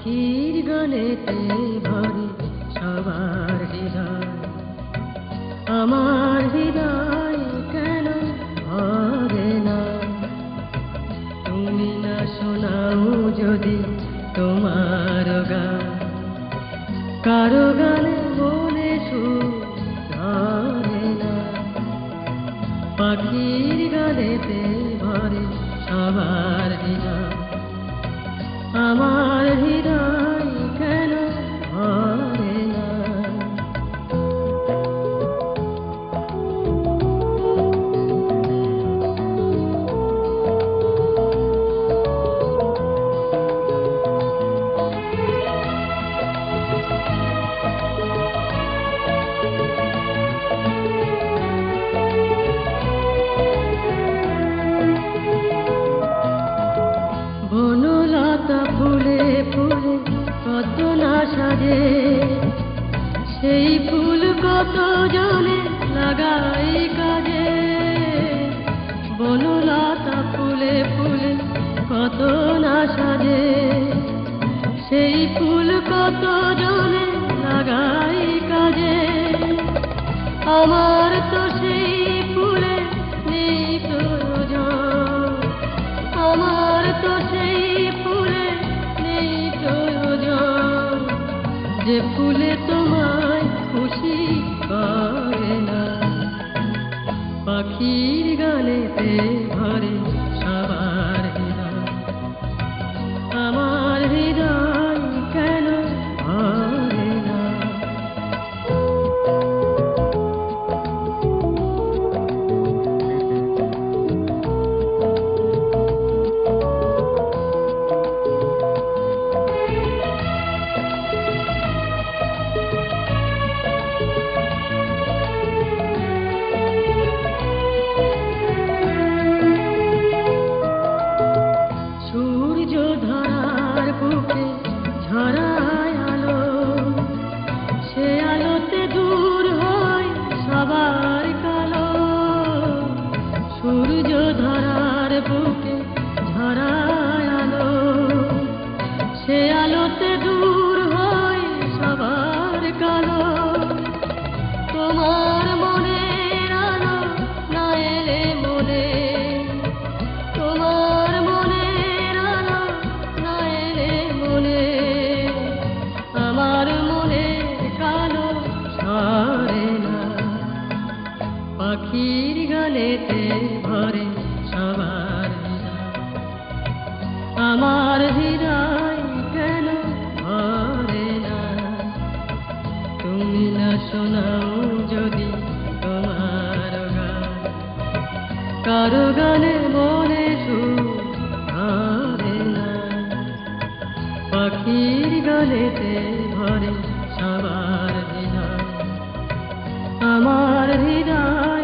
পাখির গানেতে ভরে সবার হৃদয়, আমার হৃদয় কেন ভরে না? তুমি না শোনাও যদি তোমার গান, কারো গানে মনে সুর ধরে না। পাখির গানেতে ভরে সবার হৃদয়, আমার হৃদয় কেন ভরে না? বনলতা ফুলে ফুলে কত না সাজে, সেই ফুল কত জনে লাগাই কাজে। বনলতা ফুলে ফুলে কত না সাজে, সেই ফুল কত জনে লাগাই কাজে। আমার তো সেই ফুলে নেই প্রয়োজন, আমার তো সেই ফুলে নেই প্রয়োজন, যে ফুলে তোমায় খুশি করে না। পাখির গানেতে ভরে সবার হৃদয়, আমার হৃদয় কেন ভরে না? সূর্য ধরার বুকে ঝরায় আলো, সে আলোতে দূর হয় সবার কালো। সূর্য ধরার বুকে ঝরায় আলো, সে আলোতে দূর হয় সবার কালো। তোমার মনের আলো না এলে মনে, তোমার মনের আলো না এলে মনে, আমার মনের কালো সরে না। পাখির গানেতে ভরে সবার হৃদয়, আমার হৃদয় কেন ভরে না? তুমি না শোনাও যদি তোমার গান, কারো গানে মনে সুর ধরে না। পাখির গানেতে ভরে সবার হৃদয়, আমার হৃদয়